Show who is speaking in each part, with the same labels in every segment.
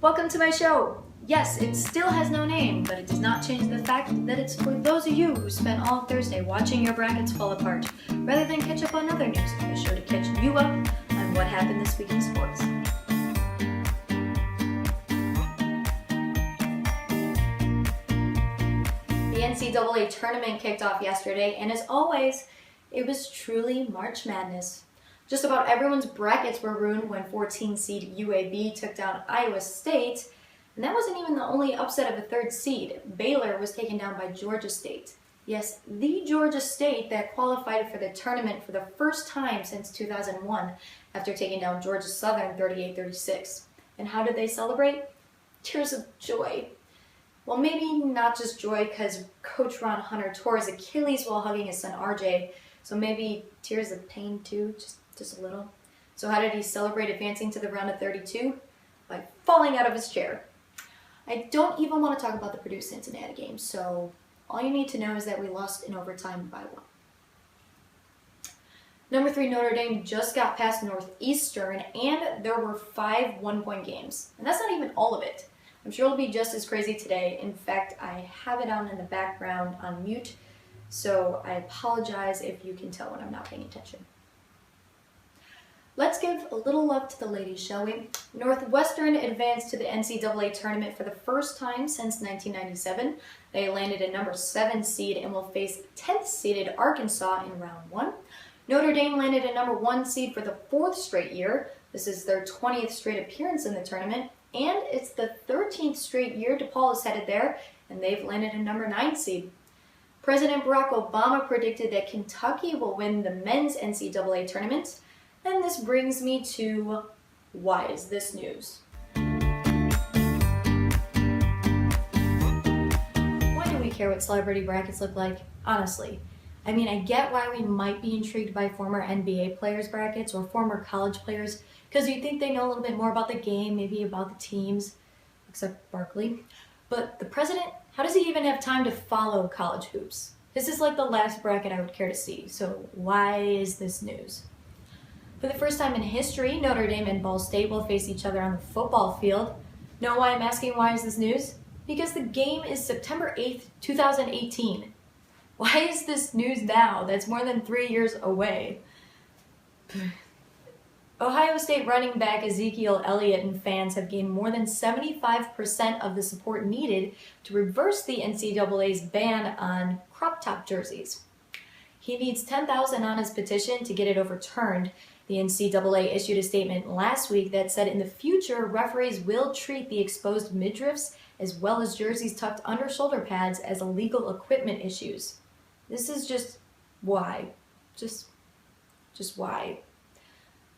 Speaker 1: Welcome to my show! Yes, it still has no name, but it does not change the fact that it's for those of you who spent all Thursday watching your brackets fall apart, rather than catch up on other news. Be sure to catch you up on what happened this week in sports. The NCAA tournament kicked off yesterday, and as always, it was truly March Madness. Just about everyone's brackets were ruined when 14 seed UAB took down Iowa State, and that wasn't even the only upset of a third seed. Baylor was taken down by Georgia State. Yes, the Georgia State that qualified for the tournament for the first time since 2001 after taking down Georgia Southern 38-36. And how did they celebrate? Tears of joy. Well, maybe not just joy because Coach Ron Hunter tore his Achilles while hugging his son RJ, so maybe tears of pain too, just a little. So how did he celebrate advancing to the round of 32? By falling out of his chair. I don't even want to talk about the Purdue-Cincinnati game, so all you need to know is that we lost in overtime by 1. Number 3 Notre Dame just got past Northeastern, and there were 5 one-point games. And that's not even all of it. I'm sure it'll be just as crazy today. In fact, I have it on in the background on mute, so I apologize if you can tell when I'm not paying attention. Let's give a little love to the ladies, shall we? Northwestern advanced to the NCAA tournament for the first time since 1997. They landed a number 7 seed and will face 10th seeded Arkansas in round 1. Notre Dame landed a number 1 seed for the 4th straight year. This is their 20th straight appearance in the tournament, and it's the 13th straight year DePaul is headed there, and they've landed a number 9 seed. President Barack Obama predicted that Kentucky will win the men's NCAA tournament. And this brings me to, why is this news? Why do we care what celebrity brackets look like? Honestly. I mean, I get why we might be intrigued by former NBA players' brackets or former college players, because you think they know a little bit more about the game, maybe about the teams, except Barkley. But the president, how does he even have time to follow college hoops? This is like the last bracket I would care to see, so why is this news? For the first time in history, Notre Dame and Ball State will face each other on the football field. Know why I'm asking why is this news? Because the game is September 8th, 2018. Why is this news now? That's more than 3 years away. Ohio State running back Ezekiel Elliott and fans have gained more than 75% of the support needed to reverse the NCAA's ban on crop top jerseys. He needs 10,000 on his petition to get it overturned. The NCAA issued a statement last week that said in the future, referees will treat the exposed midriffs as well as jerseys tucked under shoulder pads as illegal equipment issues. This is just why. Just why.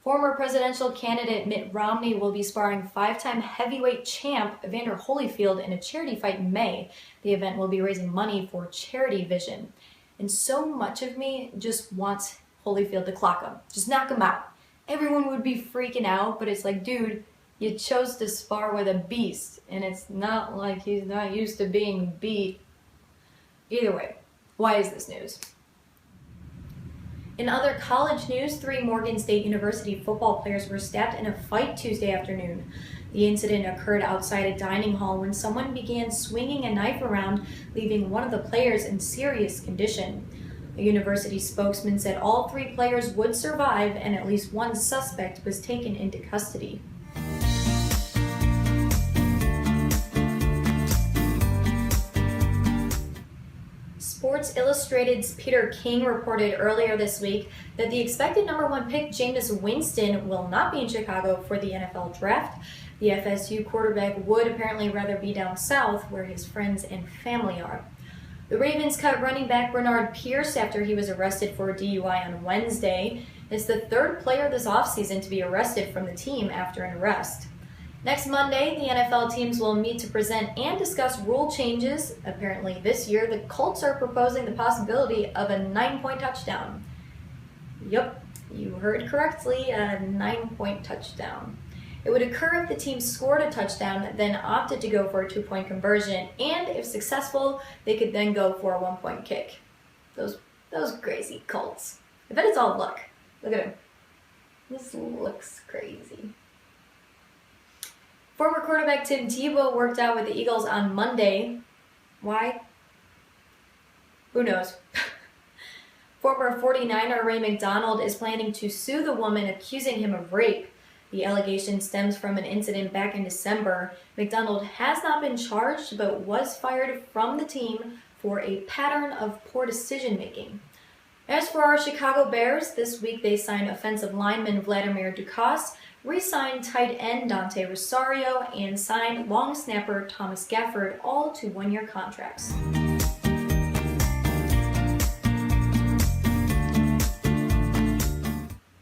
Speaker 1: Former presidential candidate Mitt Romney will be sparring 5-time heavyweight champ Evander Holyfield in a charity fight in May. The event will be raising money for Charity Vision. And so much of me just wants Holyfield to clock him. Just knock him out. Everyone would be freaking out, but it's like, dude, you chose to spar with a beast, and it's not like he's not used to being beat. Either way, why is this news? In other college news, 3 Morgan State University football players were stabbed in a fight Tuesday afternoon. The incident occurred outside a dining hall when someone began swinging a knife around, leaving one of the players in serious condition. A university spokesman said all 3 players would survive and at least 1 suspect was taken into custody. Sports Illustrated's Peter King reported earlier this week that the expected number 1 pick, Jameis Winston, will not be in Chicago for the NFL draft. The FSU quarterback would apparently rather be down south where his friends and family are. The Ravens cut running back Bernard Pierce after he was arrested for a DUI on Wednesday. It's the 3rd player this offseason to be arrested from the team after an arrest. Next Monday, the NFL teams will meet to present and discuss rule changes. Apparently this year, the Colts are proposing the possibility of a 9-point touchdown. Yup, you heard correctly, a 9-point touchdown. It would occur if the team scored a touchdown, then opted to go for a 2-point conversion, and if successful, they could then go for a 1-point kick. Those crazy Colts. I bet it's all luck. Look at him. This looks crazy. Former quarterback Tim Tebow worked out with the Eagles on Monday. Why? Who knows? Former 49er Ray McDonald is planning to sue the woman accusing him of rape. The allegation stems from an incident back in December. McDonald has not been charged, but was fired from the team for a pattern of poor decision-making. As for our Chicago Bears, this week they signed offensive lineman Vladimir Dukas, re-signed tight end Dante Rosario, and signed long snapper Thomas Gafford, all to one-year contracts.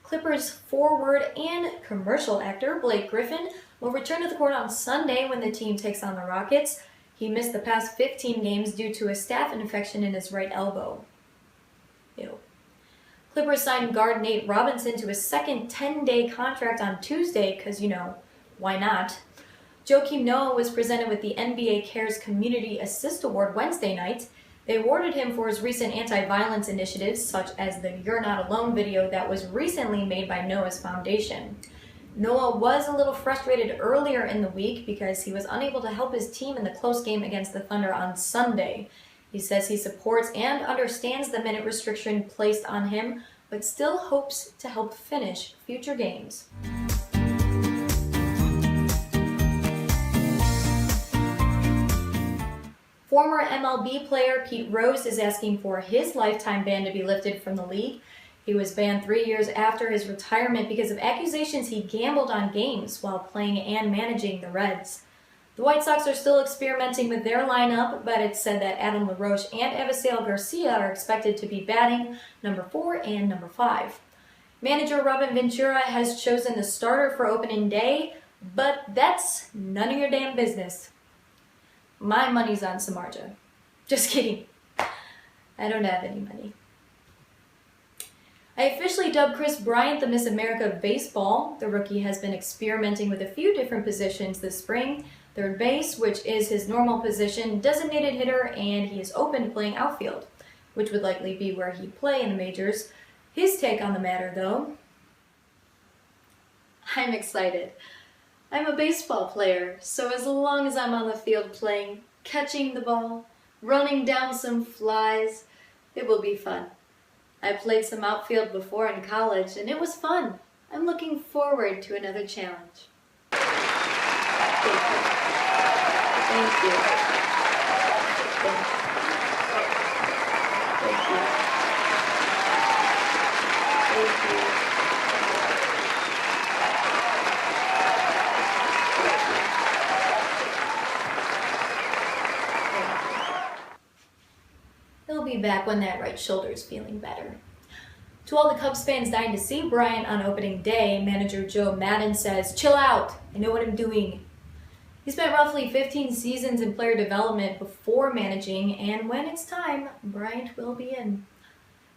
Speaker 1: Clippers forward and commercial actor Blake Griffin will return to the court on Sunday when the team takes on the Rockets. He missed the past 15 games due to a staph infection in his right elbow. Ew. Clippers signed guard Nate Robinson to a second 10-day contract on Tuesday because, why not? Joakim Noah was presented with the NBA Cares Community Assist Award Wednesday night. They awarded him for his recent anti-violence initiatives, such as the You're Not Alone video that was recently made by Noah's foundation. Noah was a little frustrated earlier in the week because he was unable to help his team in the close game against the Thunder on Sunday. He says he supports and understands the minute restriction placed on him, but still hopes to help finish future games. Former MLB player Pete Rose is asking for his lifetime ban to be lifted from the league. He was banned 3 years after his retirement because of accusations he gambled on games while playing and managing the Reds. The White Sox are still experimenting with their lineup, but it's said that Adam LaRoche and Avisail Garcia are expected to be batting number 4 and number 5. Manager Robin Ventura has chosen the starter for opening day, but that's none of your damn business. My money's on Samardzija. Just kidding. I don't have any money. I officially dubbed Chris Bryant the Miss America of baseball. The rookie has been experimenting with a few different positions this spring. Third base, which is his normal position, designated hitter, and he is open to playing outfield, which would likely be where he'd play in the majors. His take on the matter, though: I'm excited. I'm a baseball player, so as long as I'm on the field playing, catching the ball, running down some flies, it will be fun. I played some outfield before in college, and it was fun. I'm looking forward to another challenge. Thank you. He'll be back when that right shoulder's feeling better. To all the Cubs fans dying to see Bryant on opening day, manager Joe Maddon says, "Chill out, I know what I'm doing." He spent roughly 15 seasons in player development before managing, and when it's time, Bryant will be in.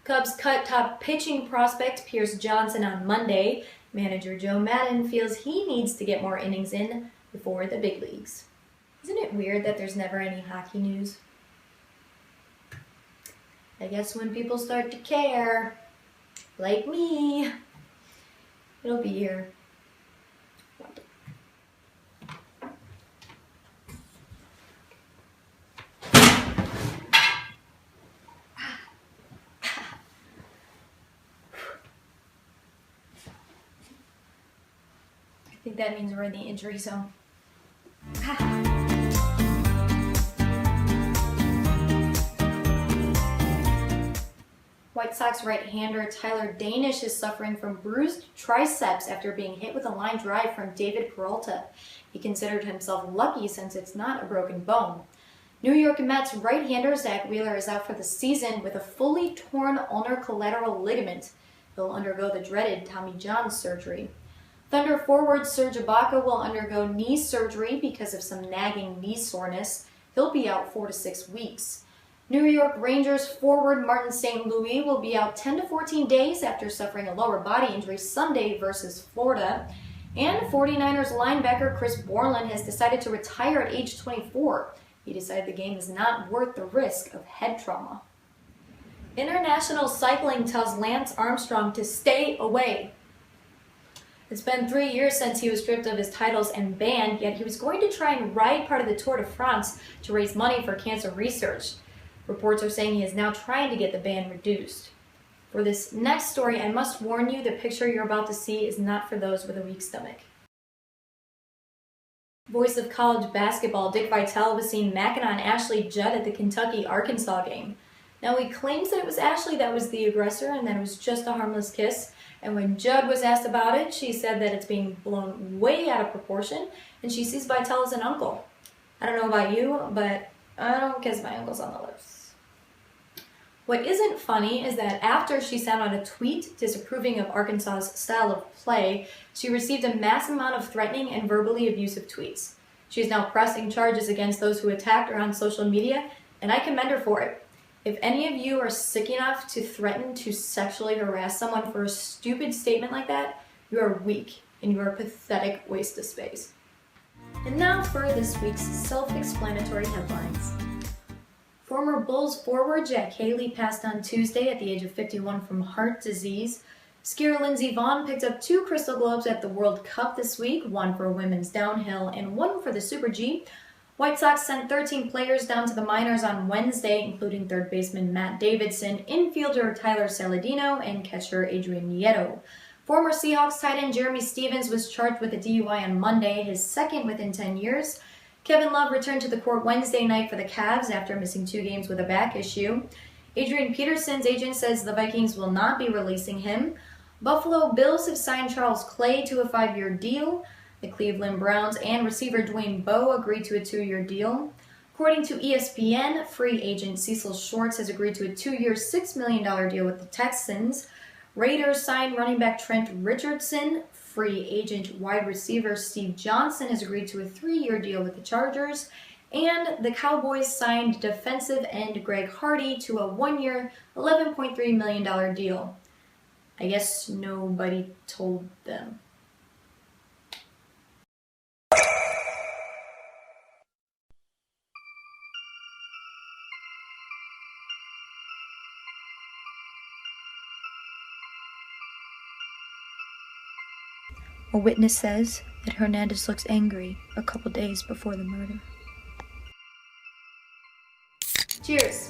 Speaker 1: Cubs cut top pitching prospect Pierce Johnson on Monday. Manager Joe Maddon feels he needs to get more innings in before the big leagues. Isn't it weird that there's never any hockey news? I guess when people start to care, like me, it'll be here. I think that means we're in the injury zone. White Sox right-hander Tyler Danish is suffering from bruised triceps after being hit with a line drive from David Peralta. He considered himself lucky since it's not a broken bone. New York Mets right-hander Zach Wheeler is out for the season with a fully torn ulnar collateral ligament. He'll undergo the dreaded Tommy John surgery. Thunder forward Serge Ibaka will undergo knee surgery because of some nagging knee soreness. He'll be out 4 to 6 weeks. New York Rangers forward Martin St. Louis will be out 10 to 14 days after suffering a lower body injury Sunday versus Florida. And 49ers linebacker Chris Borland has decided to retire at age 24. He decided the game is not worth the risk of head trauma. International Cycling tells Lance Armstrong to stay away. It's been 3 years since he was stripped of his titles and banned, yet he was going to try and ride part of the Tour de France to raise money for cancer research. Reports are saying he is now trying to get the ban reduced. For this next story, I must warn you, the picture you're about to see is not for those with a weak stomach. Voice of college basketball Dick Vitale was seen macking on Ashley Judd at the Kentucky-Arkansas game. Now, he claims that it was Ashley that was the aggressor and that it was just a harmless kiss. And when Judd was asked about it, she said that it's being blown way out of proportion and she sees Vitale as an uncle. I don't know about you, but I don't kiss my uncles on the lips. What isn't funny is that after she sent out a tweet disapproving of Arkansas's style of play, she received a massive amount of threatening and verbally abusive tweets. She is now pressing charges against those who attacked her on social media, and I commend her for it. If any of you are sick enough to threaten to sexually harass someone for a stupid statement like that, you are weak and you are a pathetic waste of space. And now for this week's self-explanatory headlines. Former Bulls forward Jack Haley passed on Tuesday at the age of 51 from heart disease. Skier Lindsey Vonn picked up 2 Crystal Globes at the World Cup this week, one for women's downhill and one for the Super G. White Sox sent 13 players down to the minors on Wednesday, including third baseman Matt Davidson, infielder Tyler Saladino, and catcher Adrian Nieto. Former Seahawks tight end Jeremy Stevens was charged with a DUI on Monday, his second within 10 years. Kevin Love returned to the court Wednesday night for the Cavs after missing 2 games with a back issue. Adrian Peterson's agent says the Vikings will not be releasing him. Buffalo Bills have signed Charles Clay to a 5-year deal. The Cleveland Browns and receiver Dwayne Bowe agreed to a 2-year deal. According to ESPN, free agent Cecil Shorts has agreed to a 2-year, $6 million deal with the Texans. Raiders signed running back Trent Richardson. Free agent wide receiver Steve Johnson has agreed to a 3-year deal with the Chargers. And the Cowboys signed defensive end Greg Hardy to a 1-year, $11.3 million deal. I guess nobody told them. A witness says that Hernandez looks angry a couple days before the murder. Cheers!